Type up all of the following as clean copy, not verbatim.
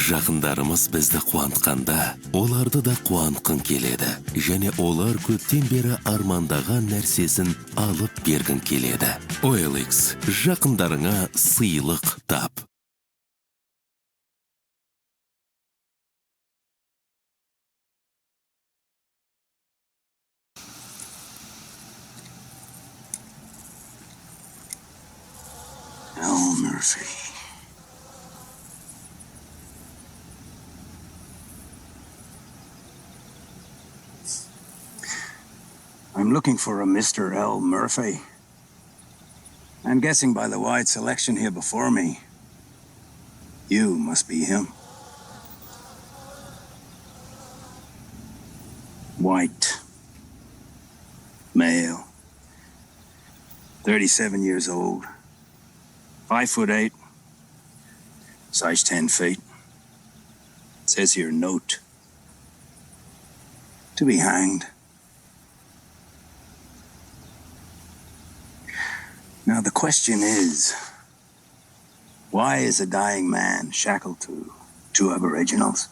Жақындарымыз бізді қуантқанда, оларды да қуантқын келеді. Және олар көптен бері армандаған нәрсесін алып бергін келеді. OLX, жақындарыңа сыйлық тап. Al Murphy. I'm looking for a Mr. L. Murphy. I'm guessing by the wide selection here before me, you must be him. White. Male. 37 years old. 5'8", size 10 feet. It says here, note. To be hanged. Now the question is, why is a dying man shackled to two aboriginals?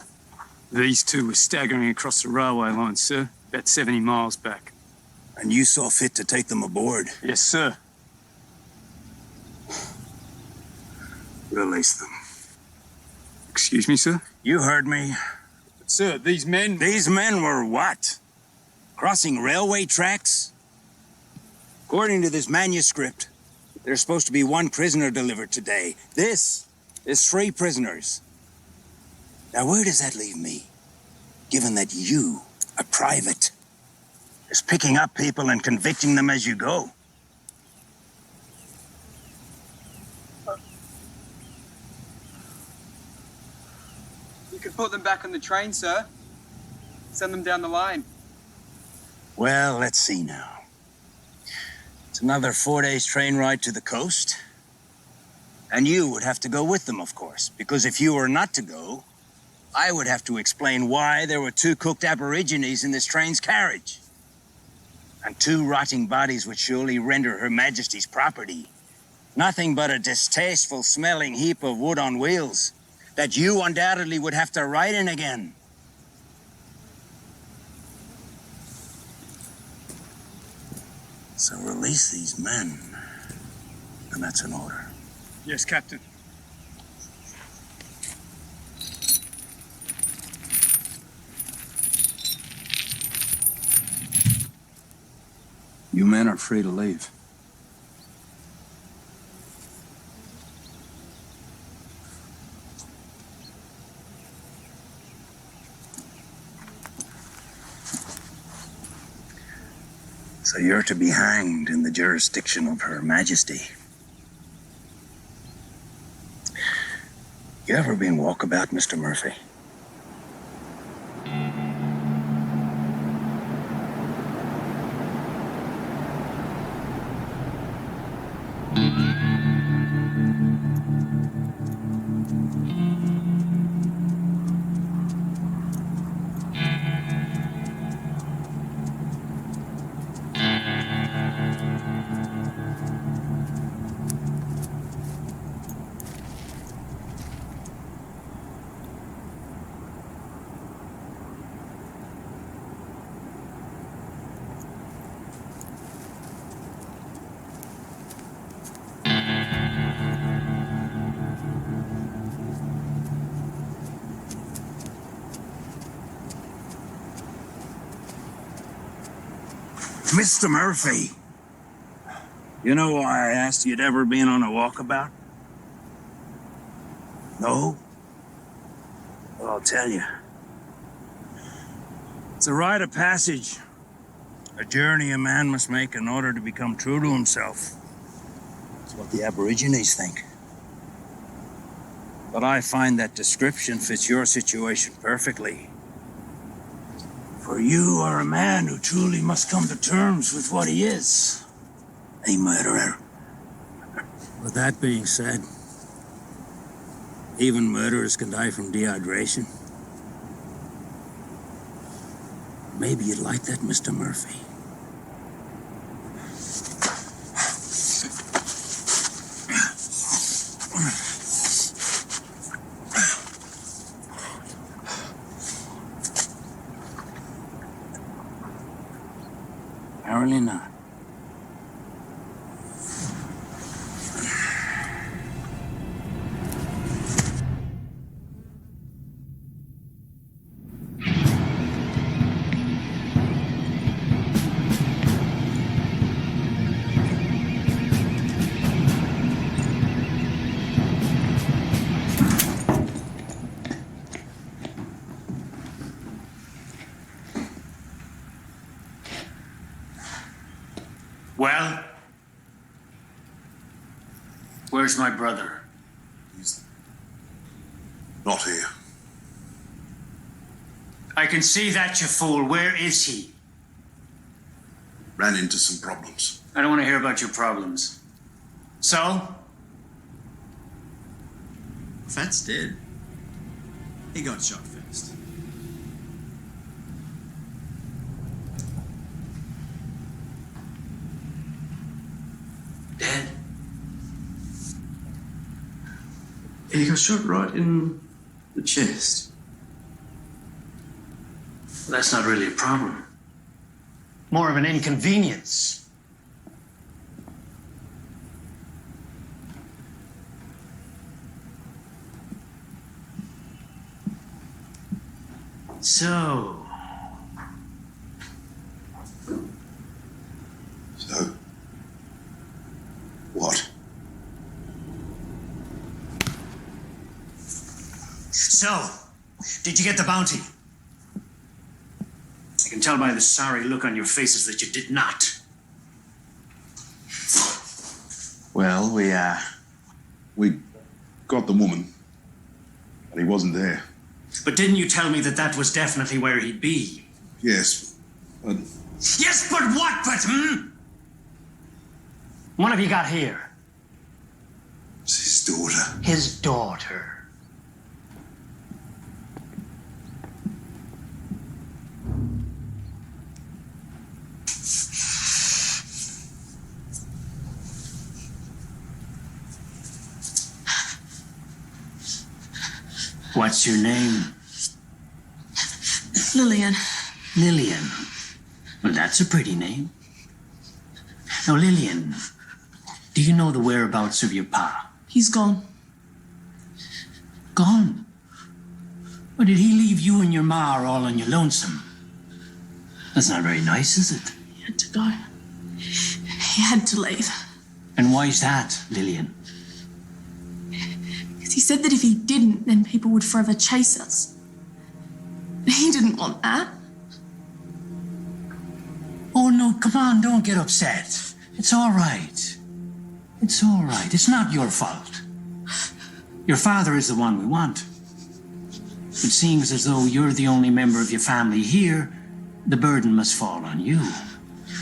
These two were staggering across the railway line, sir, about 70 miles back. And you saw fit to take them aboard? Yes, sir. Release them. Excuse me, sir? You heard me. But, sir, these men... These men were what? Crossing railway tracks? According to this manuscript, there's supposed to be one prisoner delivered today. This is 3 prisoners. Now, where does that leave me? Given that you, a private, is picking up people and convicting them as you go. You could put them back on the train, sir. Send them down the line. Well, let's see now. It's another 4 days train ride to the coast. And you would have to go with them, of course, because if you were not to go, I would have to explain why there were 2 cooked aborigines in this train's carriage. And 2 rotting bodies would surely render Her Majesty's property nothing but a distasteful smelling heap of wood on wheels that you undoubtedly would have to ride in again. So release these men, and that's an order. Yes, Captain. You men are free to leave. So you're to be hanged in the jurisdiction of Her Majesty. You ever been walkabout, Mr. Murphy? Mr. Murphy, you know why I asked you'd ever been on a walkabout? No? Well, I'll tell you. It's a rite of passage, a journey a man must make in order to become true to himself. It's what the Aborigines think. But I find that description fits your situation perfectly. For you are a man who truly must come to terms with what he is, a murderer. With that being said, even murderers can die from dehydration. Maybe you'd like that, Mr. Murphy. Apparently not. Well? Where's my brother? He's not here. I can see that, you fool. Where is he? Ran into some problems. I don't want to hear about your problems. So? Fat's dead. He got shot first. Dead? He got shot right in the chest. Well, that's not really a problem. More of an inconvenience. So, So, what? So, did you get the bounty? I can tell by the sorry look on your faces that you did not. Well, We got the woman, but he wasn't there. But didn't you tell me that that was definitely where he'd be? Yes, but Yes, but what? What have you got here? it's his daughter. His daughter. What's your name? Lillian. Lillian. Well, that's a pretty name. Now, Lillian, do you know the whereabouts of your pa? He's gone. Gone? Or did he leave you and your ma all on your lonesome? That's not very nice, is it? He had to go. He had to leave. And why's that, Lillian? Because he said that if he didn't, then people would forever chase us. He didn't want that. Oh, no, come on, don't get upset. It's all right. It's all right. It's not your fault. Your father is the one we want. It seems as though you're the only member of your family here. The burden must fall on you.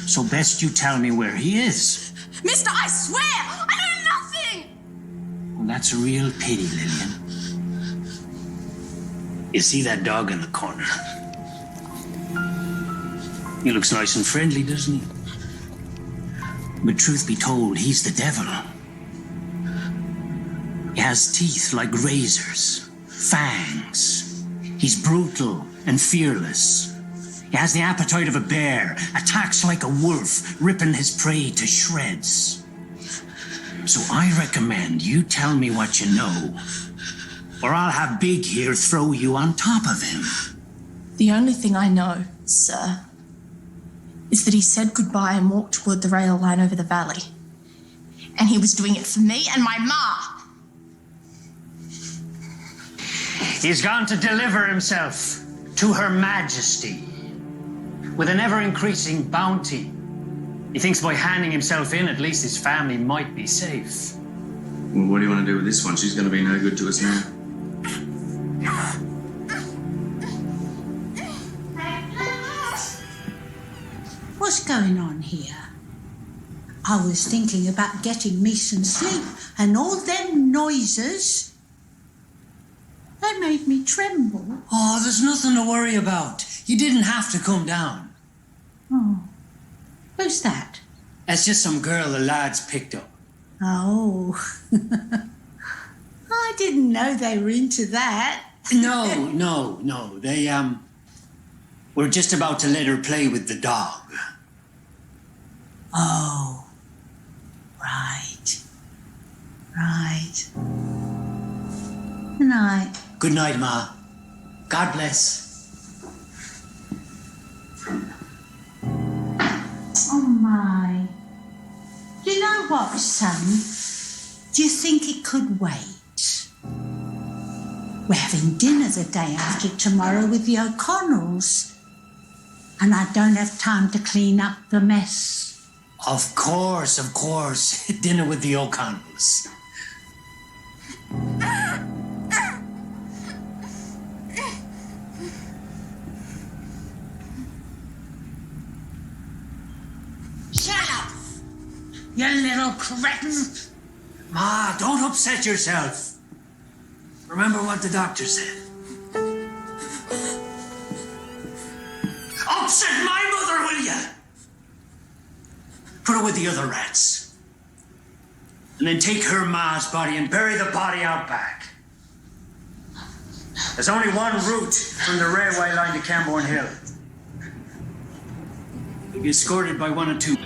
So best you tell me where he is. Mister, I swear, I know nothing! Well, that's a real pity, Lillian. You see that dog in the corner? He looks nice and friendly, doesn't he? But truth be told, he's the devil. He has teeth like razors, fangs. He's brutal and fearless. He has the appetite of a bear, attacks like a wolf, ripping his prey to shreds. So I recommend you tell me what you know, or I'll have Big here throw you on top of him. The only thing I know, sir, is that he said goodbye and walked toward the rail line over the valley. And he was doing it for me and my ma. He's gone to deliver himself to Her Majesty with an ever-increasing bounty. He thinks by handing himself in, at least his family might be safe. Well, what do you want to do with this one? She's going to be no good to us now. What's going on here? I was thinking about getting me some sleep, and all them noises, they made me tremble. Oh, there's nothing to worry about. You didn't have to come down. Oh, who's that? That's just some girl the lads picked up. Oh, I didn't know they were into that. No. They, we're just about to let her play with the dog. Oh, right. Right. Good night. Good night, Ma. God bless. Oh, my. You know what, son? Do you think it could wait? We're having dinner the day after tomorrow with the O'Connells. And I don't have time to clean up the mess. Of course, of course. Dinner with the O'Connells. Shut up, you little cretin. Ma, don't upset yourself. Remember what the doctor said. Upset my mother, will you? Put her with the other rats. And then take her ma's body and bury the body out back. There's only one route from the railway line to Camborne Hill. You'll be escorted by one or two.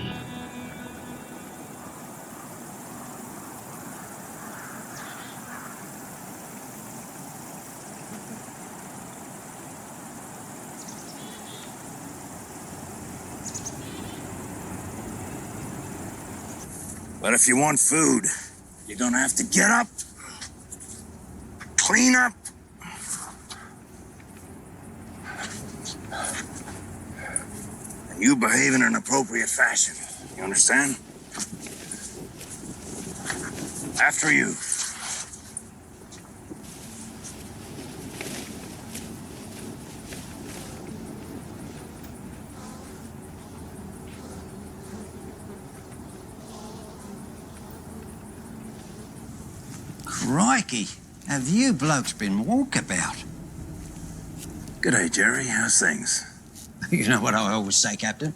But if you want food, you're gonna have to get up, clean up, and you behave in an appropriate fashion. You understand? After you. Crikey, have you blokes been walkabout? G'day, Jerry. How's things? You know what I always say, Captain?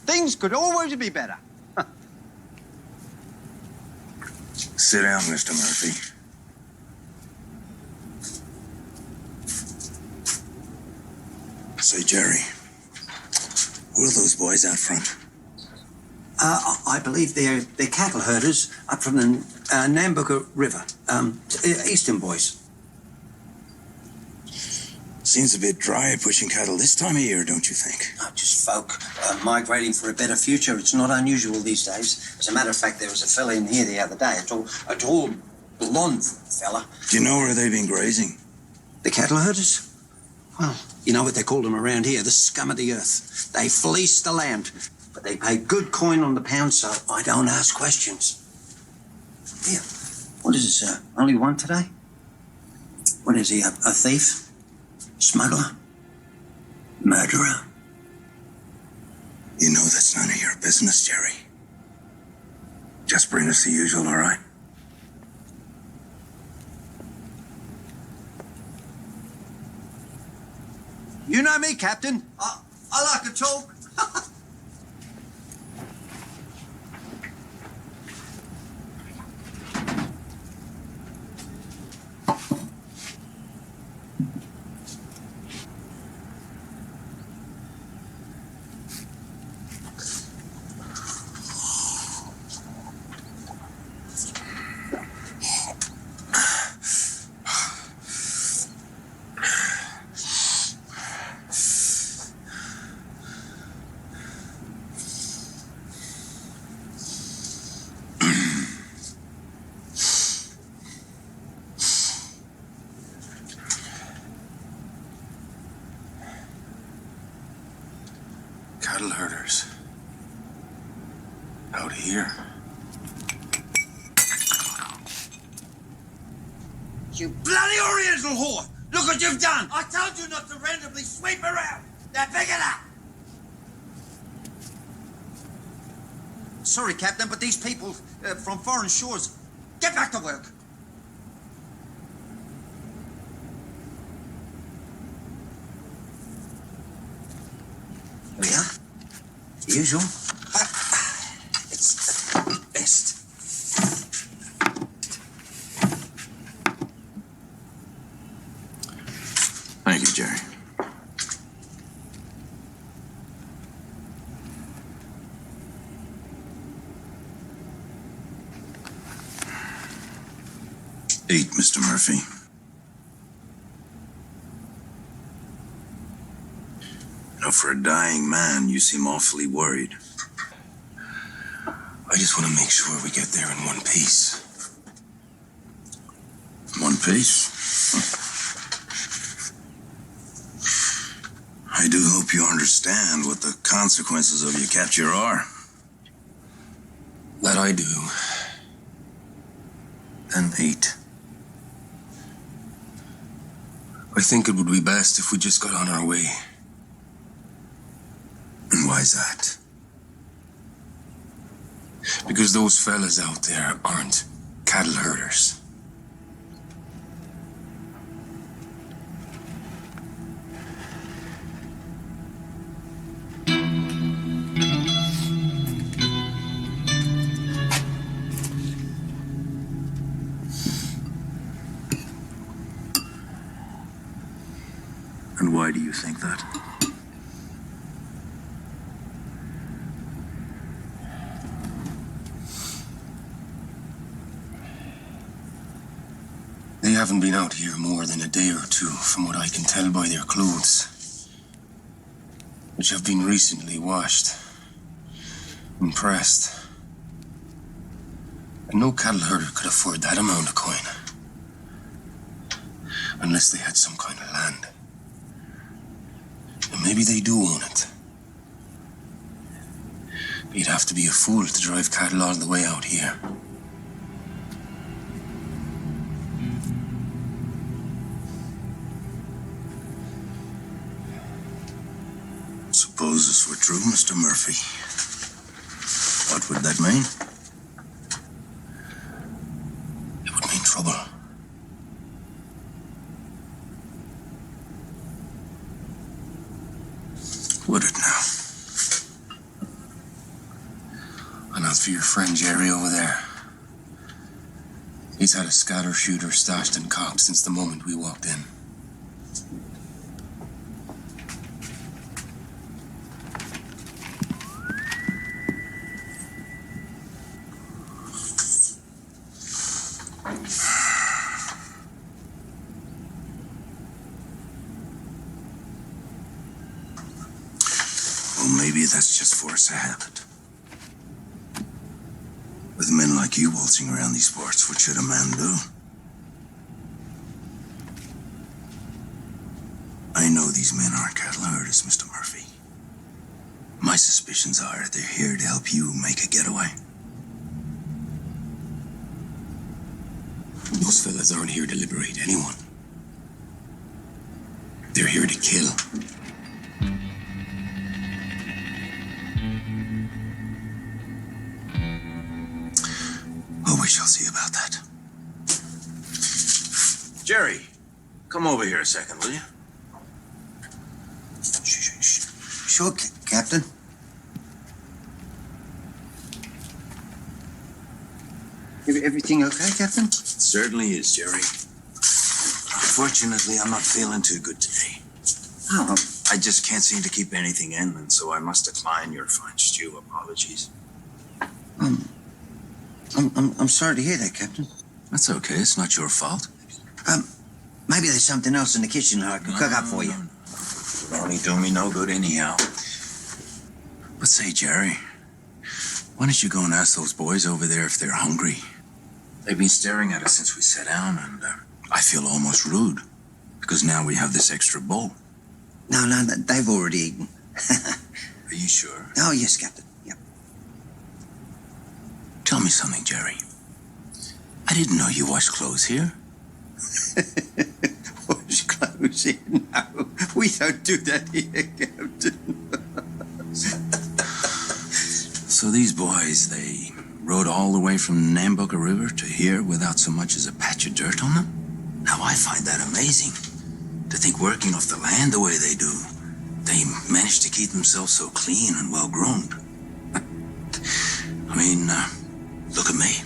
Things could always be better. Sit down, Mr. Murphy. Say, Jerry, who are those boys out front? I believe they're cattle herders up from the Nambucca River. Eastern boys. Seems a bit dry pushing cattle this time of year, don't you think? Just folk migrating for a better future. It's not unusual these days. As a matter of fact, there was a fella in here the other day, a tall blonde fella. Do you know where they've been grazing? The cattle herders? Well, you know what they call them around here, the scum of the earth. They fleece the land, but they pay good coin on the pound, so I don't ask questions. Here, what is this, only one today? What is he, a thief? Smuggler? Murderer? You know that's none of your business, Jerry. Just bring us the usual, all right? You know me, Captain. I like to talk. Cattle herders. Out here. You bloody Oriental whore! Look what you've done! I told you not to randomly sweep around! Now pick it up! Sorry, Captain, but these people from foreign shores, get back to work! Here we are. Usual. But it's the best. Thank you, Jerry. Eat, Mr. Murphy. Now, for a dying man, you seem awfully worried. I just want to make sure we get there in one piece. One piece? I do hope you understand what the consequences of your capture are. That I do. Then eat. I think it would be best if we just got on our way. And why's that? Because those fellas out there aren't cattle herders. And why do you think that? They haven't been out here more than a day or two, from what I can tell by their clothes, which have been recently washed and pressed. And no cattle herder could afford that amount of coin, unless they had some kind of land. And maybe they do own it. But you'd have to be a fool to drive cattle all the way out here. Suppose this were true, Mr. Murphy. What would that mean? It would mean trouble. Would it now? And as for your friend Jerry over there, he's had a scatter shooter stashed in cock since the moment we walked in. Well, maybe that's just force of habit. With men like you waltzing around these parts, what should a man do? I know these men aren't cattle herders, Mr. Murphy. My suspicions are they're here to help you make a getaway. Those fellas aren't here to liberate anyone. They're here to kill. Well, we shall see about that. Jerry, come over here a second, will you? Sure, Captain. Everything okay, Captain? It certainly is, Jerry. Unfortunately, I'm not feeling too good today. Oh, I just can't seem to keep anything in, and so I must decline your fine stew. Apologies. I'm sorry to hear that, Captain. That's okay. It's not your fault. Maybe there's something else in the kitchen that I can cook up for you. It would only do me no good anyhow. But say, Jerry, why don't you go and ask those boys over there if they're hungry? They've been staring at us since we sat down, and I feel almost rude because now we have this extra bowl. No, they've already eaten. Are you sure? Oh, yes, Captain. Yep. Tell me something, Jerry. I didn't know you washed clothes here. Wash clothes here? No, we don't do that here, Captain. So these boys, they rode all the way from Nambucca River to here without so much as a patch of dirt on them? Now, I find that amazing. To think working off the land the way they do, they manage to keep themselves so clean and well-groomed. I mean, look at me.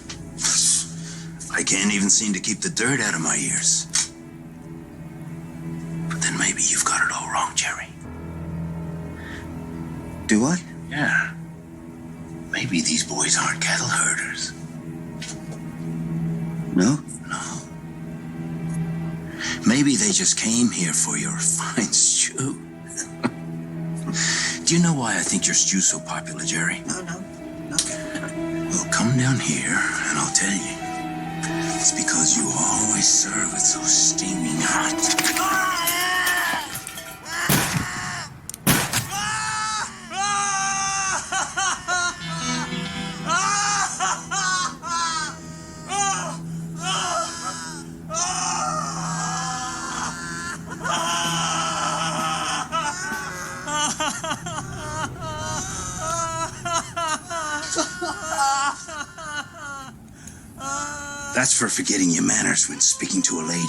I can't even seem to keep the dirt out of my ears. But then maybe you've got it all wrong, Jerry. Do I? Yeah. Maybe these boys aren't cattle herders. No? No. maybe they just came here for your fine stew. Do you know why I think your stew's so popular, Jerry? No. Well, come down here and I'll tell you. It's because you always serve it so steaming hot. That's for forgetting your manners when speaking to a lady.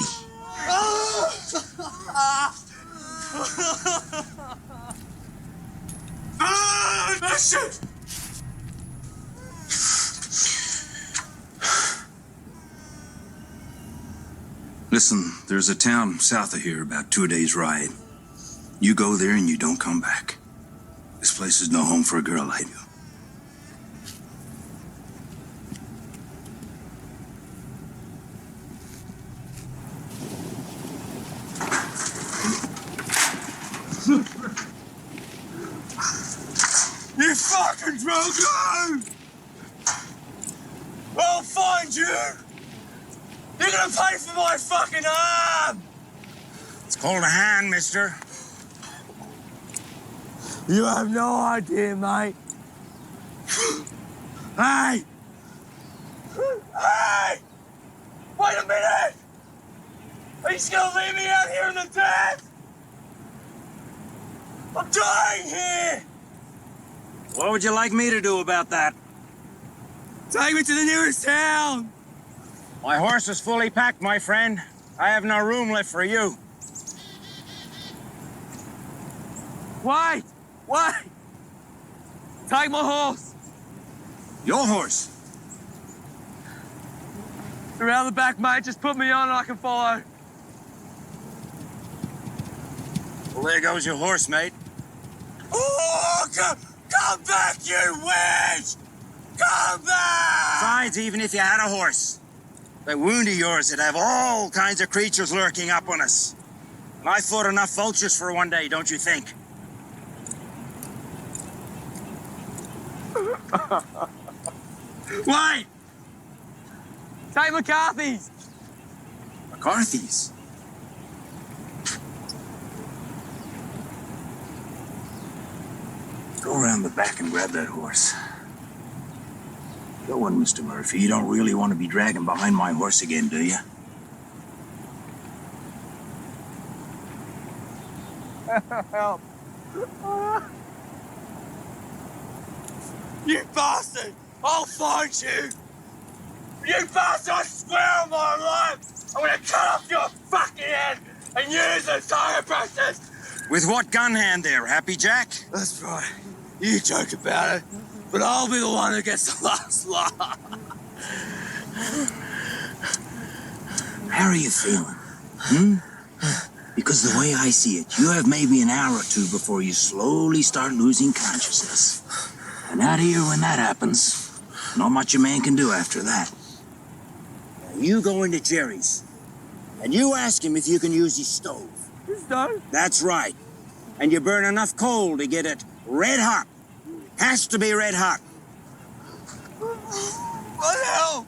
Listen, there's a town south of here, about 2 days' ride. You go there and you don't come back. This place is no home for a girl like you. You fucking drunken! I'll find you! You're gonna pay for my fucking arm! It's called a hand, mister. You have no idea, mate. Hey! Hey! Wait a minute! Are you just gonna leave me out here in the dark? I'm dying here! What would you like me to do about that? Take me to the nearest town! My horse is fully packed, my friend. I have no room left for you. Wait! Wait! Take my horse! Your horse? Around the back, mate. Just put me on and I can follow. Well, there goes your horse, mate. Oh, come back, you witch! Come back! Besides, even if you had a horse, that wound of yours would have all kinds of creatures lurking up on us. And I fought enough vultures for one day, don't you think? Wait! Take McCarthy's! McCarthy's? Go around the back and grab that horse. Go on, Mr. Murphy. You don't really want to be dragging behind my horse again, do you? Help. You bastard! I'll find you! You bastard! I swear on my life! I'm gonna cut off your fucking head and use the tire process! With what gun hand there, Happy Jack? That's right. You joke about it, but I'll be the one who gets the last laugh. How are you feeling? Because the way I see it, you have maybe an hour or two before you slowly start losing consciousness. And out here, when that happens, not much a man can do after that. Now you go into Jerry's, and you ask him if you can use his stove. His stove? That's right. And you burn enough coal to get it red hot. Has to be red hot. What the hell?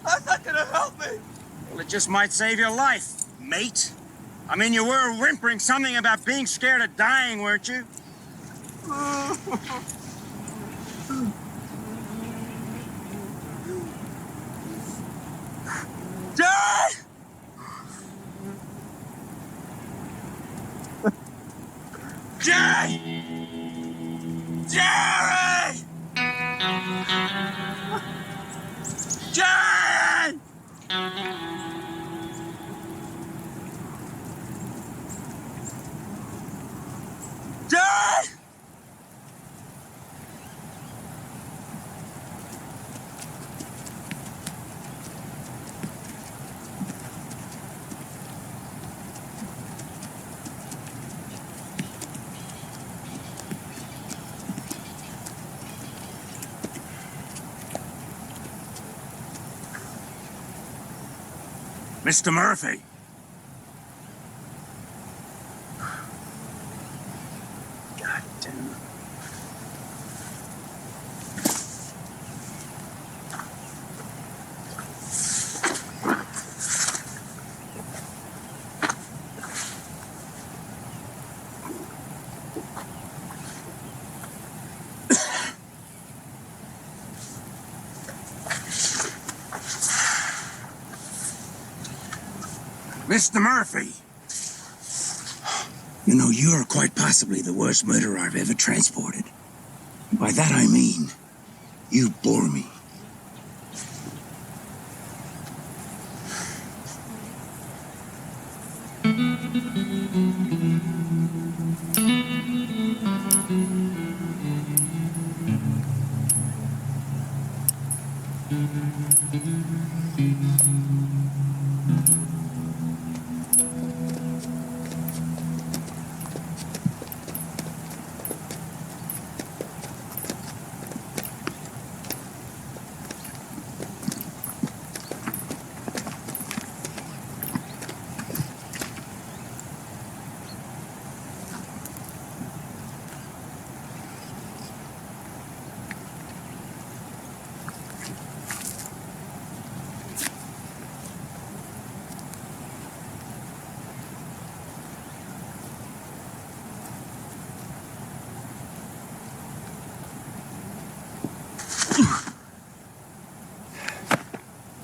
How's that gonna help me? Well, it just might save your life, mate. I mean, you were whimpering something about being scared of dying, weren't you? Jerry! Jerry! Jerry! Jerry! Jerry! Mr. Murphy, Mr. Murphy! You know, you're quite possibly the worst murderer I've ever transported. And by that I mean, you bore me.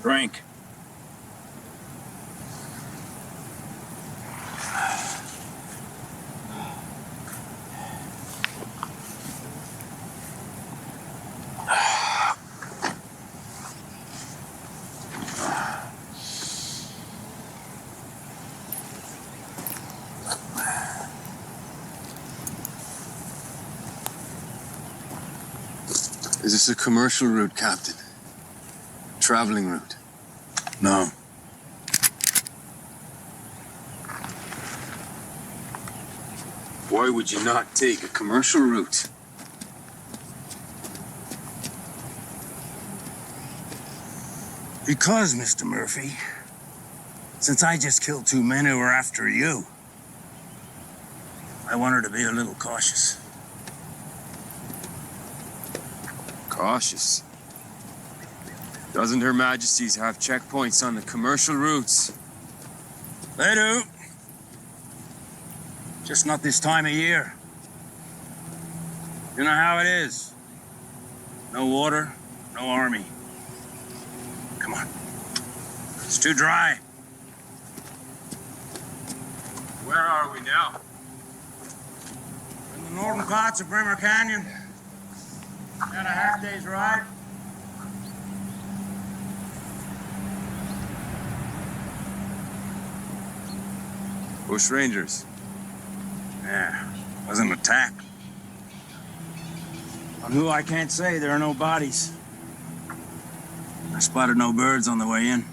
Drink. Is this a commercial route, Captain? Traveling route? No. Why would you not take a commercial route? Because, Mr. Murphy, since I just killed 2 men who were after you, I wanted to be a little cautious. Cautious? Doesn't Her Majesty's have checkpoints on the commercial routes? They do. Just not this time of year. You know how it is. No water, no army. Come on. It's too dry. Where are we now? In the northern parts of Brimmer Canyon. About a half day's ride. Bush Rangers. Yeah, was an attack. On who I can't say, there are no bodies. I spotted no birds on the way in.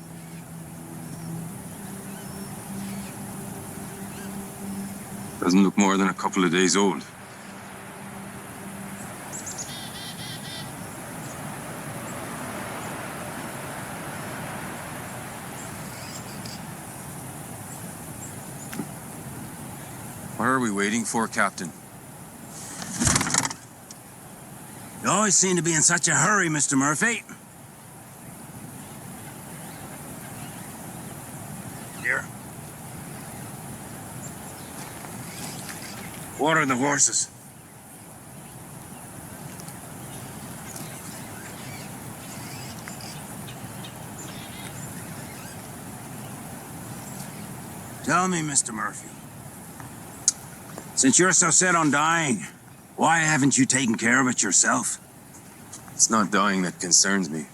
Doesn't look more than a couple of days old. What are we waiting for, Captain? You always seem to be in such a hurry, Mr. Murphy. Here. Water the horses. Tell me, Mr. Murphy. Since you're so set on dying, why haven't you taken care of it yourself? It's not dying that concerns me.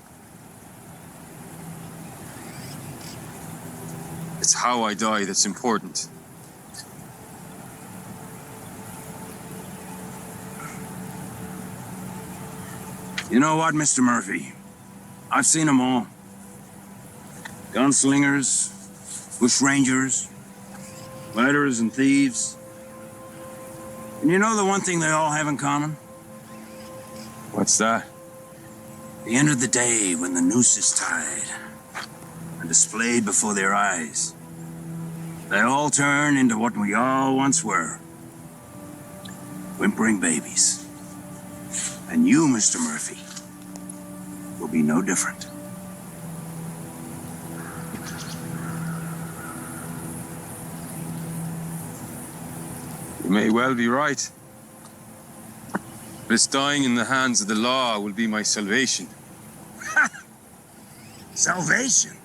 It's how I die that's important. You know what, Mr. Murphy? I've seen them all. Gunslingers, bushrangers, murderers and thieves. And you know the one thing they all have in common? What's that? The end of the day, when the noose is tied and displayed before their eyes, they all turn into what we all once were. Whimpering babies. And you, Mr. Murphy, will be no different. You may well be right. This dying in the hands of the law will be my salvation. Salvation?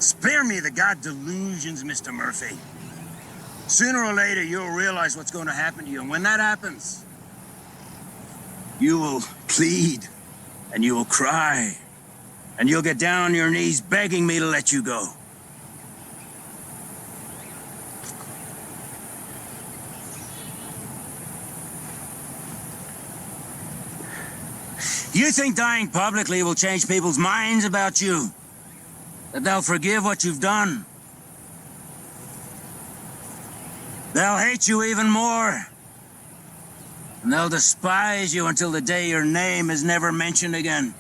Spare me the god delusions, Mr. Murphy. Sooner or later, you'll realize what's going to happen to you. And when that happens, you will plead and you will cry and you'll get down on your knees begging me to let you go. You think dying publicly will change people's minds about you? That they'll forgive what you've done? They'll hate you even more. And they'll despise you until the day your name is never mentioned again.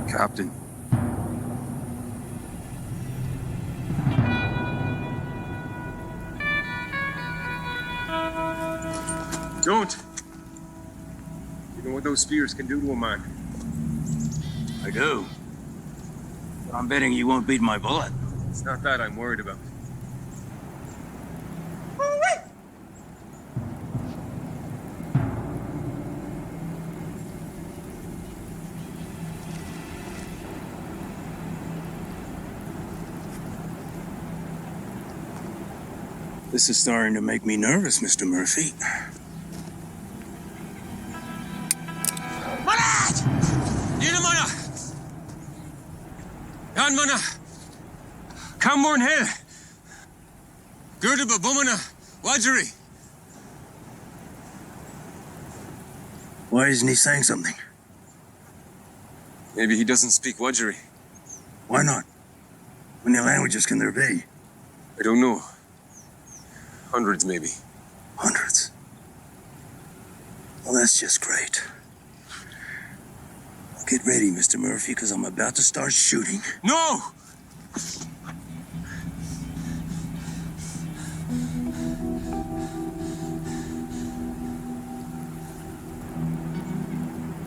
Captain. Don't! You know what those spears can do to a man. I do. But I'm betting you won't beat my bullet. It's not that I'm worried about. This is starting to make me nervous, Mr. Murphy. Jan mana, Camborne Hill, Gurda Bumana, Wajiri. Why isn't he saying something? Maybe he doesn't speak Wajiri. Why not? How many languages can there be? I don't know. Hundreds, maybe. Hundreds? Well, that's just great. Get ready, Mr. Murphy, because I'm about to start shooting. No!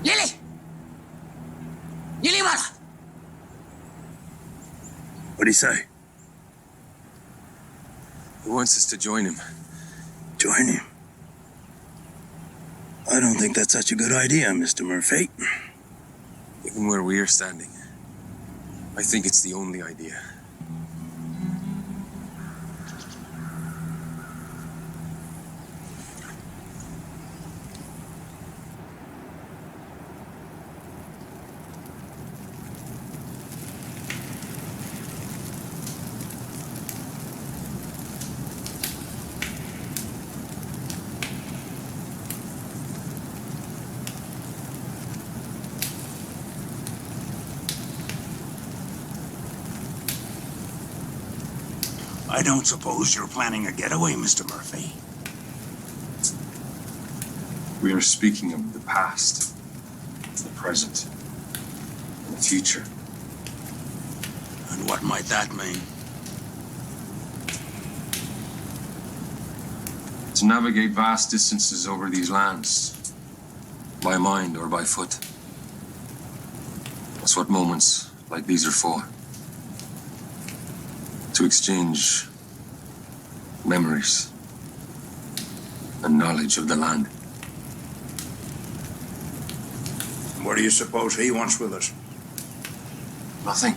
Yili! Yili Mara! What'd he say? He wants us to join him. Join him? I don't think that's such a good idea, Mr. Murphy. Even where we are standing, I think it's the only idea. I don't suppose you're planning a getaway, Mr. Murphy. We are speaking of the past, the present, and the future. And what might that mean? To navigate vast distances over these lands, by mind or by foot. That's what moments like these are for. To exchange memories and knowledge of the land. What do you suppose he wants with us? Nothing.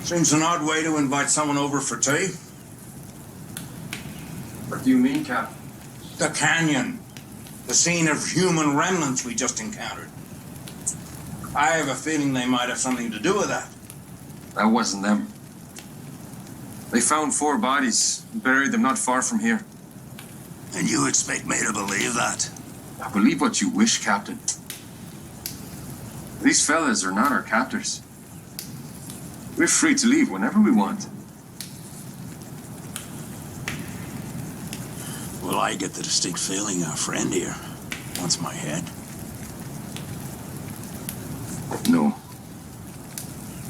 Seems an odd way to invite someone over for tea. What do you mean, Cap? The canyon. The scene of human remnants we just encountered. I have a feeling they might have something to do with that. That wasn't them. They found 4 bodies and buried them not far from here. And you expect me to believe that? I believe what you wish, Captain. These fellas are not our captors. We're free to leave whenever we want. Well, I get the distinct feeling our friend here wants my head. No.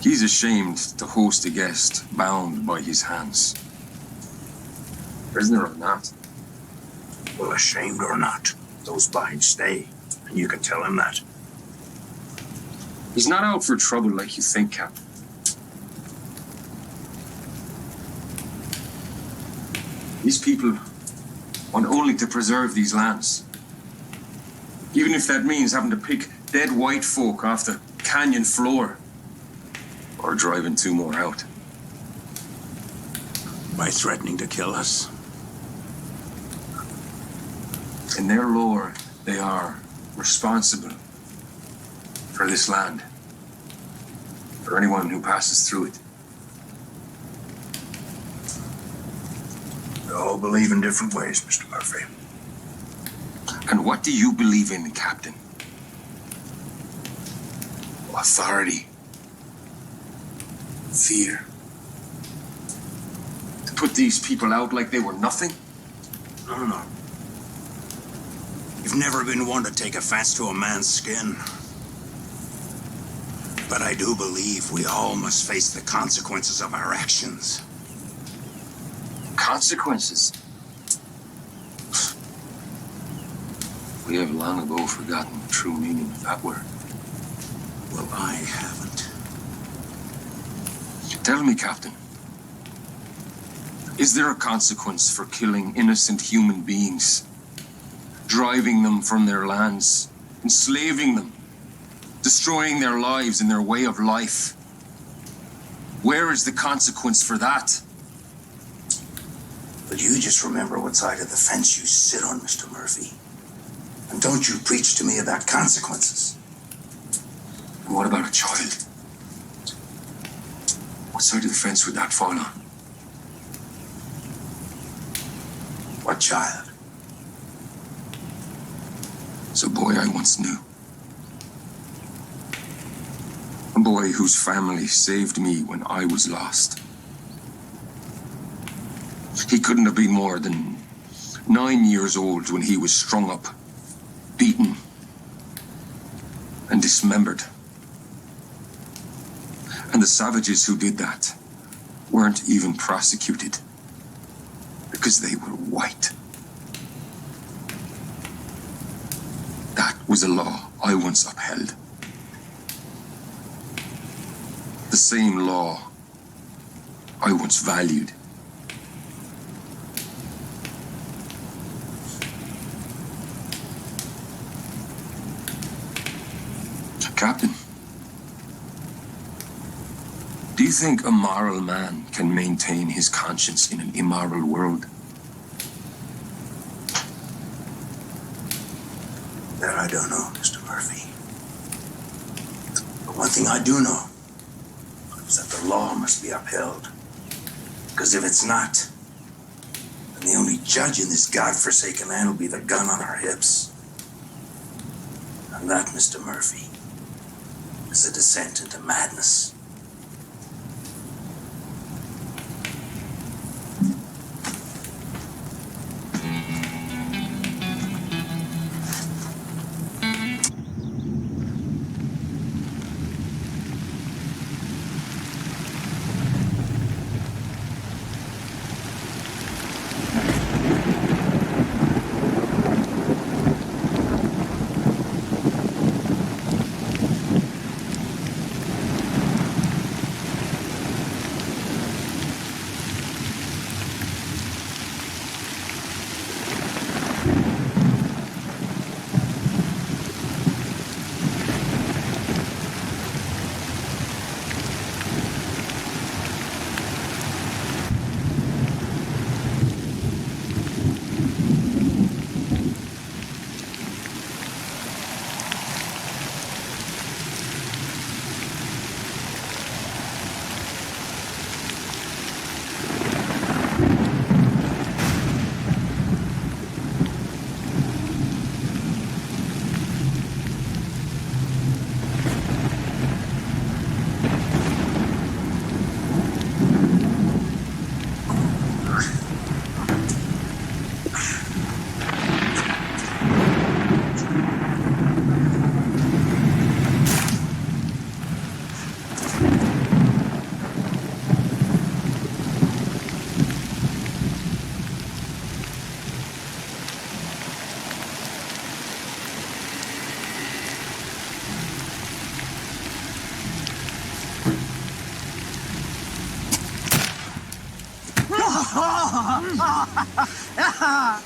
He's ashamed to host a guest bound by his hands. Prisoner or not. Well, ashamed or not, those binds stay. And you can tell him that. He's not out for trouble like you think, Captain. These people want only to preserve these lands. Even if that means having to pick dead white folk off the canyon floor. Or driving 2 more out. By threatening to kill us. In their lore, they are responsible for this land. For anyone who passes through it. We all believe in different ways, Mr. Murphy. And what do you believe in, Captain? Authority. Fear. To put these people out like they were nothing? No. You've never been one to take offense to a man's skin. But I do believe we all must face the consequences of our actions. Consequences? We have long ago forgotten the true meaning of that word. Well, I haven't. Tell me, Captain. Is there a consequence for killing innocent human beings? Driving them from their lands, enslaving them, destroying their lives and their way of life? Where is the consequence for that? But you just remember what side of the fence you sit on, Mr. Murphy. And don't you preach to me about consequences. And what about a child? What side of the fence would that fall on? What child? It's a boy I once knew. A boy whose family saved me when I was lost. He couldn't have been more than 9 years old when he was strung up, beaten, and dismembered. And the savages who did that weren't even prosecuted because they were white. That was a law I once upheld. The same law I once valued. Captain, do you think a moral man can maintain his conscience in an immoral world? That I don't know, Mr. Murphy. But one thing I do know is that the law must be upheld. Because if it's not, then the only judge in this godforsaken land will be the gun on our hips. And that, Mr. Murphy, is a descent into madness.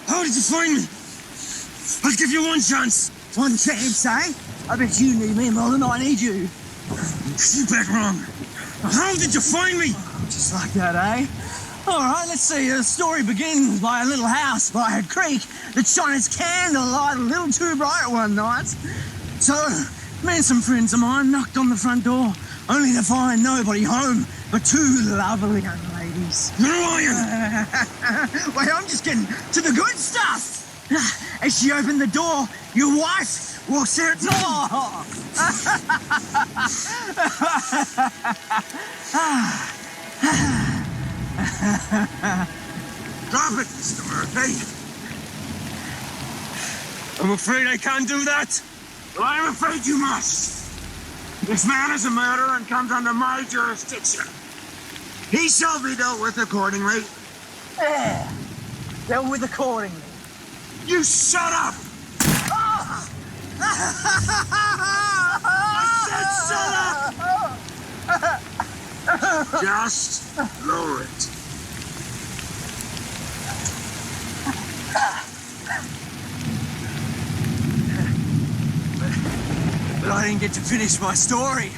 How did you find me? I'll give you one chance. One chance, eh? I bet you need me more than I need you. You bet wrong. How did you find me? Just like that, eh? All right, let's see. The story begins by a little house by a creek that shone its candlelight a little too bright one night. So, me and some friends of mine knocked on the front door, only to find nobody home but two lovely young ladies. Who are you? Wait, I'm just getting to the good stuff. As she opened the door, your wife walks out. Oh. Drop it, Mr. Murphy. I'm afraid I can't do that. Well, I'm afraid you must. This man is a murderer and comes under my jurisdiction. He shall be dealt with accordingly. Yeah, dealt with accordingly. You shut up! I said shut up! Just lower it. But I didn't get to finish my story.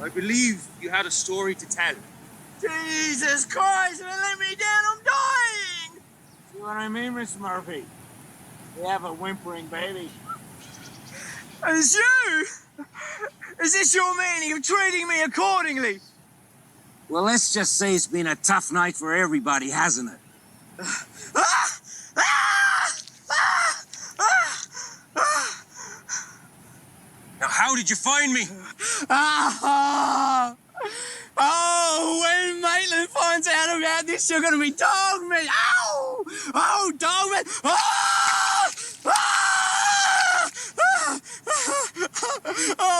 I believe you had a story to tell. Jesus Christ, man, let me down, I'm dying! See what I mean, Miss Murphy? We have a whimpering baby. It's you! Is this your meaning of treating me accordingly? Well, let's just say it's been a tough night for everybody, hasn't it? Now, how did you find me? Oh, when Maitland finds out about this, you're gonna be dog meat. Ow! Oh, dog meat! Oh,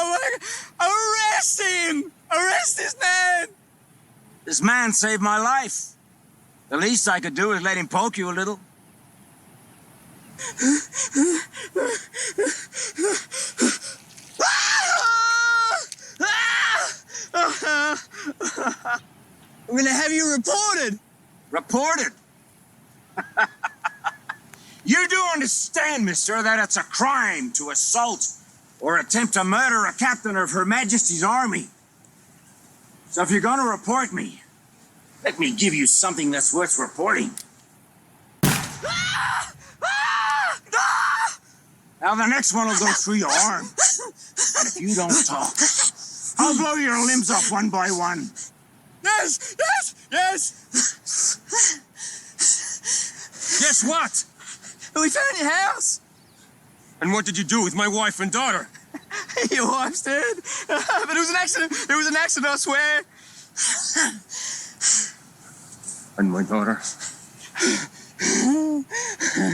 my God. Arrest him! Arrest this man! This man saved my life. The least I could do is let him poke you a little. I'm gonna have you reported. Reported? You do understand, mister, that it's a crime to assault or attempt to murder a captain of Her Majesty's army. So if you're gonna report me, let me give you something that's worth reporting. Now the next one will go through your arm. And if you don't talk, I'll blow your limbs off one by one. Yes, yes, yes. Guess what? We found your house. And what did you do with my wife and daughter? Your wife's dead. But it was an accident. It was an accident, I swear. And my daughter?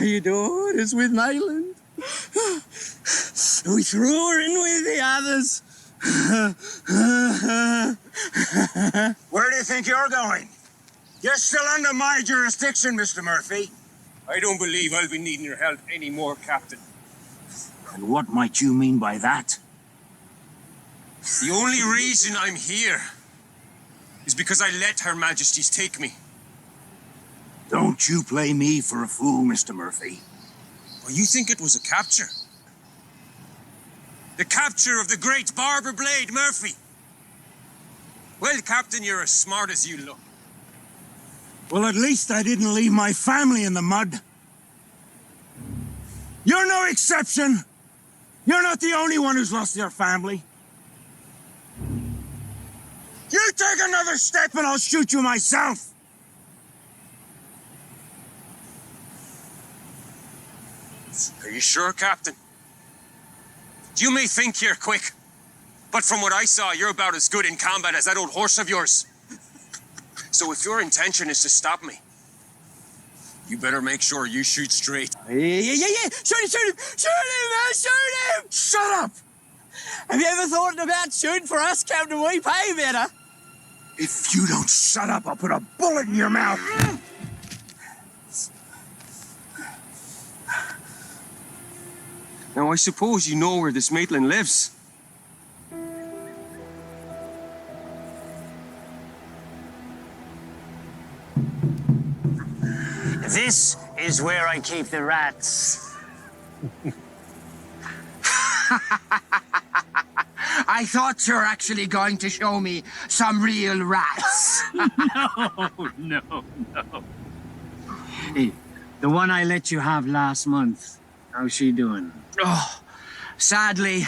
Your daughter's with Maitland. We threw her in with the others. Where do you think you're going? You're still under my jurisdiction, Mr. Murphy. I don't believe I'll be needing your help anymore, Captain. And what might you mean by that? The only reason I'm here is because I let Her Majesty's take me. Don't you play me for a fool, Mr. Murphy. Well, you think it was a capture? The capture of the great Barber Blade Murphy. Well, Captain, you're as smart as you look. Well, at least I didn't leave my family in the mud. You're no exception. You're not the only one who's lost your family. You take another step and I'll shoot you myself. Are you sure, Captain? You may think you're quick, but from what I saw, you're about as good in combat as that old horse of yours. So if your intention is to stop me, You better make sure you shoot straight. Yeah. Shoot him, man, shoot him! Shut up! Have you ever thought about shooting for us, Captain? We pay better. If you don't shut up, I'll put a bullet in your mouth. Now, I suppose you know where this Maitland lives. This is where I keep the rats. I thought you were actually going to show me some real rats. No. Hey, the one I let you have last month, how's she doing? Oh, sadly,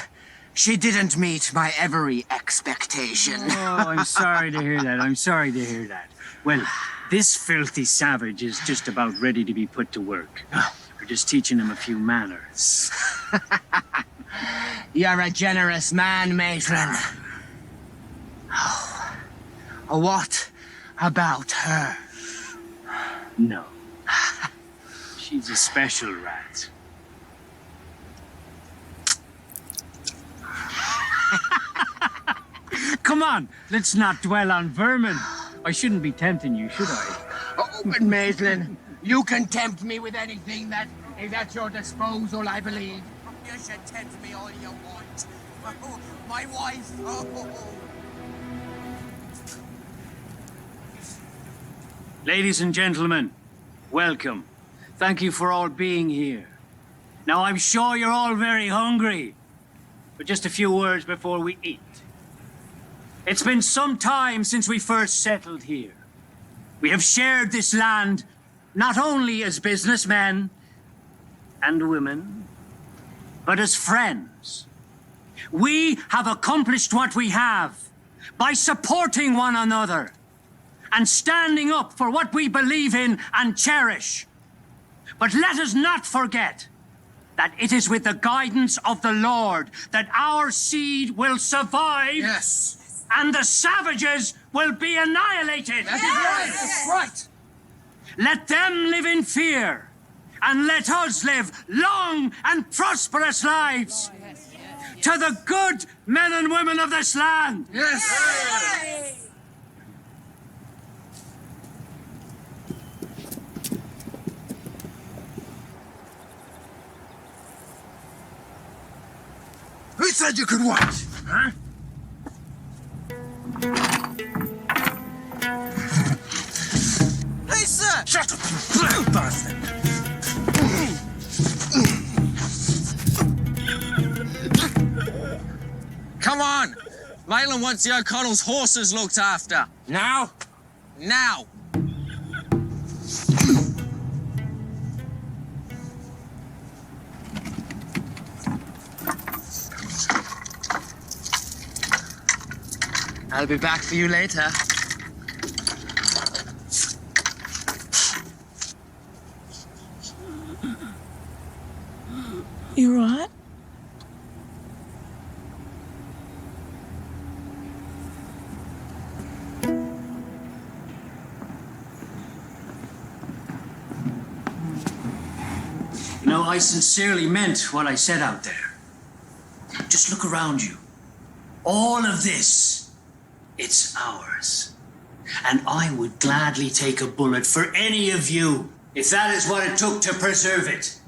she didn't meet my every expectation. Oh, I'm sorry to hear that. Well, this filthy savage is just about ready to be put to work. We're just teaching him a few manners. You're a generous man, Maitland. Oh, what about her? No. She's a special rat. Come on, let's not dwell on vermin. I shouldn't be tempting you, should I? Oh, but Maitland, you can tempt me with anything that is at your disposal, I believe. You should tempt me all you want. Oh, my wife. Oh. Ladies and gentlemen, welcome. Thank you for all being here. Now, I'm sure you're all very hungry, but just a few words before we eat. It's been some time since we first settled here. We have shared this land not only as businessmen and women, but as friends. We have accomplished what we have by supporting one another and standing up for what we believe in and cherish. But let us not forget that it is with the guidance of the Lord that our seed will survive. Yes. And the savages will be annihilated. That's right. Let them live in fear, and let us live long and prosperous lives. To the good men and women of this land. Yes. Who said you could watch? Huh? Hey, sir! Shut up, you bloody bastard! Come on! Maitland wants the O'Connell's horses looked after. Now? Now! I'll be back for you later. You right? You know, I sincerely meant what I said out there. Just look around you. All of this, it's ours. And I would gladly take a bullet for any of you, if that is what it took to preserve it.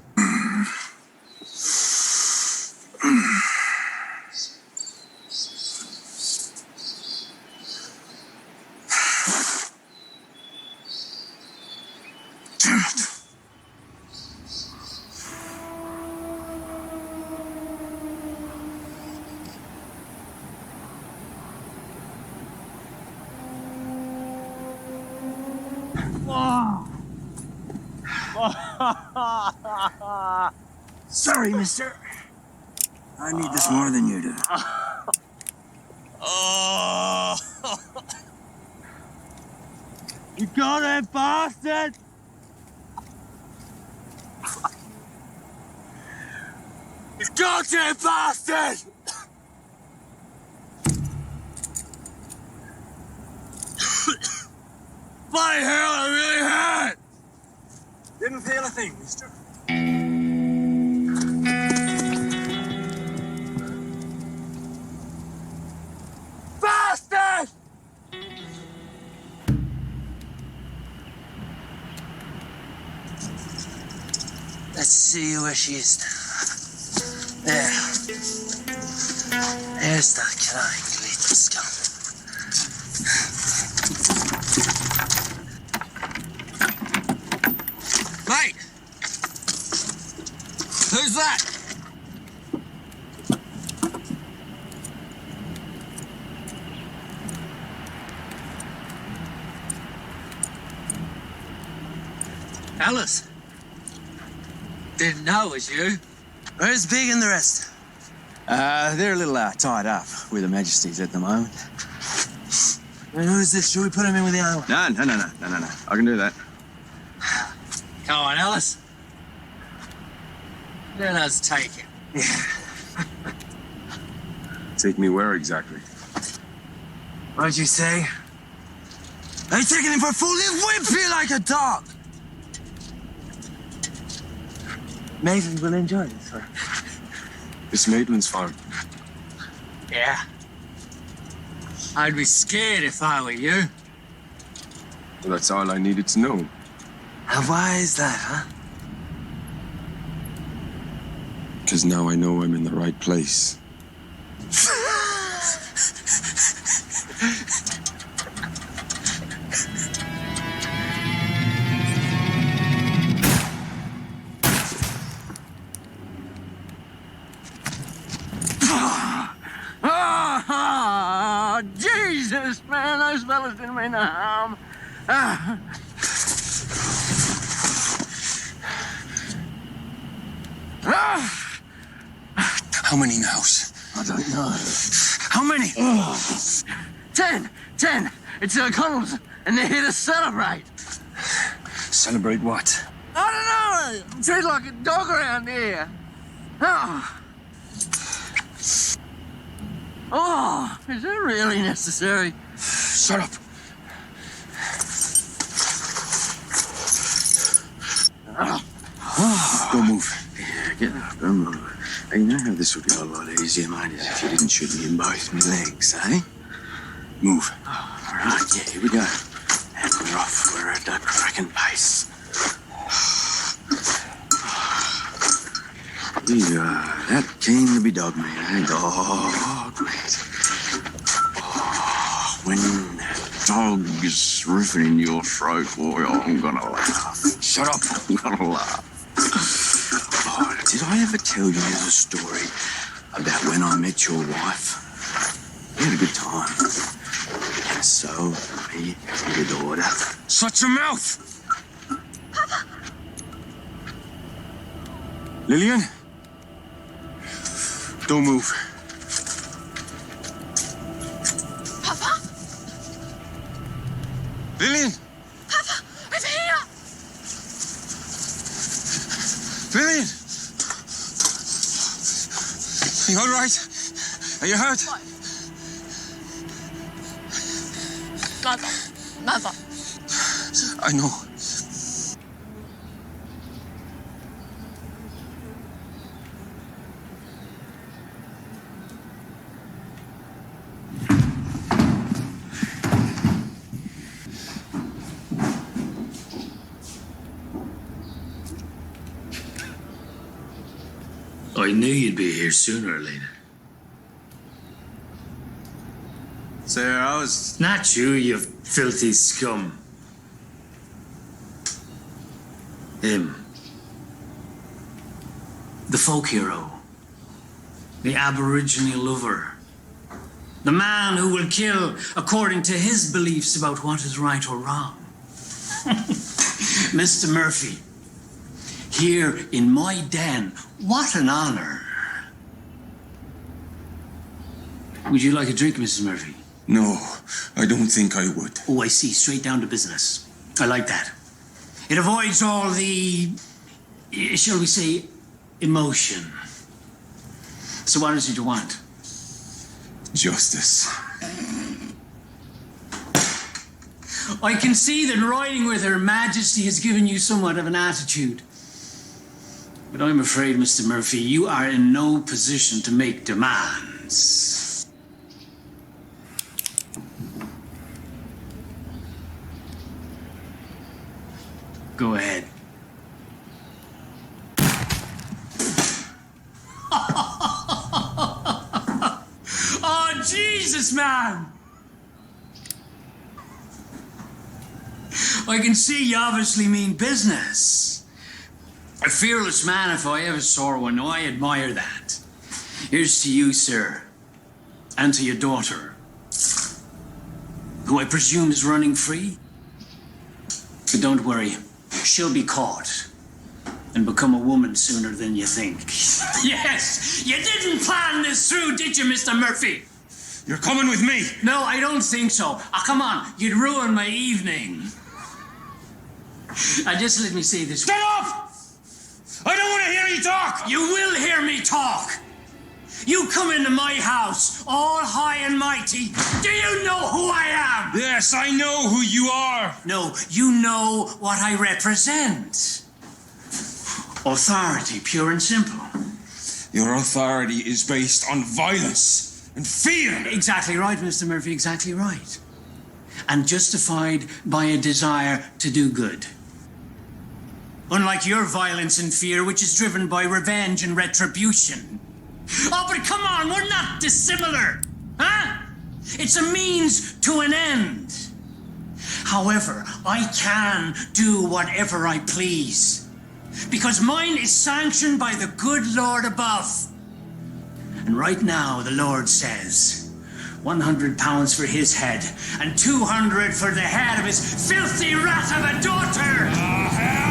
Sorry, mister. I need this more than you do. Oh! You got it, bastard! You got it, bastard! Bloody hell, it really hurt! to feel a thing, mister. Bastard! Let's see where she is now. There. There's that crying little scum. Mate! Who's that? Alice. Didn't know it was you. Where's Big and the rest? They're a little tied up with Her Majesty's at the moment. Who's this? Should we put him in with the other one? No. I can do that. Come on, Alice. Let us take him. Take me where exactly? What'd you say? Are you taking him for a fool? He'll whip you like a dog. Maitland will enjoy this one. It's Maitland's farm. Yeah. I'd be scared if I were you. Well, that's all I needed to know. And why is that, huh? Because now I know I'm in the right place. Oh, Jesus, man, those fellas didn't mean no harm. How many nows? I don't know. How many? 10. It's Connell's, and they're here to celebrate. Celebrate what? I don't know. Treat like a dog around here. Oh, is that really necessary? Shut up. Don't move. Get up, don't move. You know how this would go a lot easier, mate, is if you didn't shoot me in both my legs, eh? Move. All right, yeah, here we go. And we're off. We're at a cracking pace. You that keen to be dog meat, eh? Dog meat. Oh, when that dog is roofing in your throat, boy, I'm gonna laugh. Shut up. I'm gonna laugh. Oh, did I ever tell you the story about when I met your wife? We had a good time. And so, me and your daughter. Shut your mouth! Lillian? Don't move. Papa? Lillian! Papa, over here! Lillian! Are you all right? Are you hurt? Mother. I know. I knew you'd be here sooner or later. Sir, I was... Not you, you filthy scum. Him. The folk hero. The Aboriginal lover. The man who will kill according to his beliefs about what is right or wrong. Mr. Murphy, here in my den, what an honor. Would you like a drink, Mrs. Murphy? No, I don't think I would. Oh, I see. Straight down to business. I like that. It avoids all the, shall we say, emotion. So what is it you want? Justice. I can see that riding with Her Majesty has given you somewhat of an attitude. But I'm afraid, Mr. Murphy, you are in no position to make demands. Go ahead. Oh, Jesus, man! I can see you obviously mean business. A fearless man, if I ever saw one. No, I admire that. Here's to you, sir. And to your daughter, who I presume is running free. But don't worry, she'll be caught and become a woman sooner than you think. Yes, you didn't plan this through, did you, Mr. Murphy? You're coming with me. No, I don't think so. Ah, come on, you'd ruin my evening. Just let me say this. Get off! I don't want to hear you talk! You will hear me talk. You come into my house, all high and mighty. Do you know who I am? Yes, I know who you are. No, you know what I represent. Authority, pure and simple. Your authority is based on violence and fear. Exactly right, Mr. Murphy, exactly right. And justified by a desire to do good. Unlike your violence and fear, which is driven by revenge and retribution. Oh, but come on, we're not dissimilar, huh? It's a means to an end. However, I can do whatever I please, because mine is sanctioned by the good Lord above. And right now, the Lord says, £100 for his head, and 200 for the head of his filthy rat of a daughter. Oh, hell!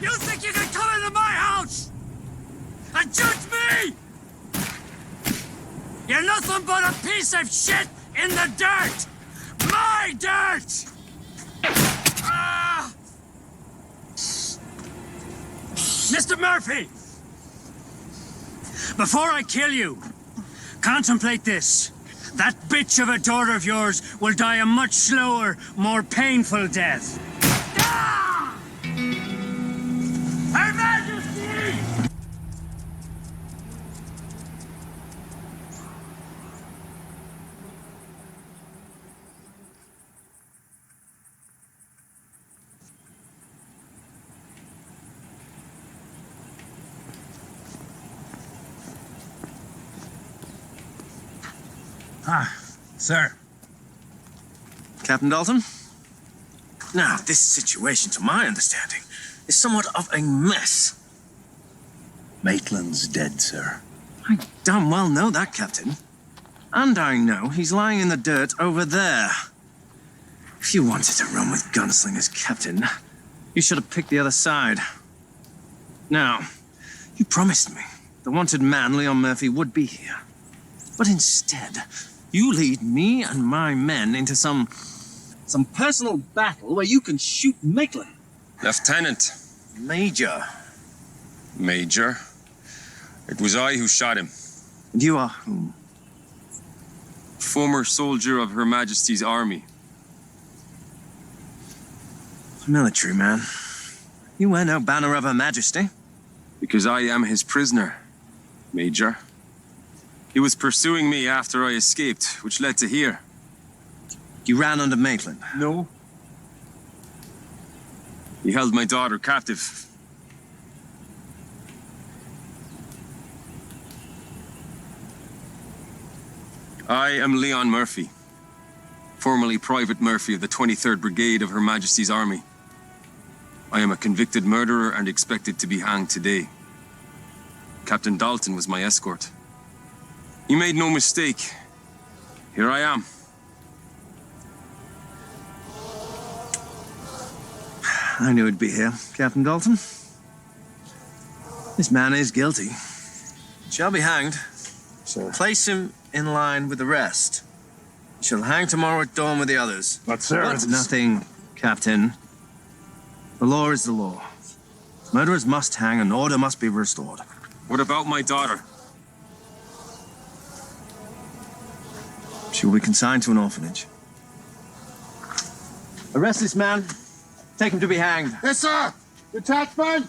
You think you can come into my house and judge me? You're nothing but a piece of shit in the dirt! My dirt! Ah! Mr. Murphy! Before I kill you, contemplate this. That bitch of a daughter of yours will die a much slower, more painful death. Ah! Her Majesty! Ah, sir. Captain Dalton? Now, this situation, to my understanding, is somewhat of a mess. Maitland's dead, sir. I damn well know that, Captain. And I know he's lying in the dirt over there. If you wanted to run with gunslingers, Captain, you should have picked the other side. Now, you promised me the wanted man, Leon Murphy, would be here. But instead, you lead me and my men into some personal battle where you can shoot Maitland. Lieutenant. Major. Major. It was I who shot him. And you are whom? Former soldier of Her Majesty's army. Military man. You wear no banner of Her Majesty. Because I am his prisoner, Major. He was pursuing me after I escaped, which led to here. You ran under Maitland? No. He held my daughter captive. I am Leon Murphy, formerly Private Murphy of the 23rd Brigade of Her Majesty's Army. I am a convicted murderer and expected to be hanged today. Captain Dalton was my escort. You made no mistake. Here I am. I knew he'd be here, Captain Dalton. This man is guilty. Shall be hanged. Sir. Place him in line with the rest. He shall hang tomorrow at dawn with the others. But, sir, That's nothing, Captain. The law is the law. Murderers must hang and order must be restored. What about my daughter? She will be consigned to an orphanage. Arrest this man. Take him to be hanged. Yes, sir. Detachment.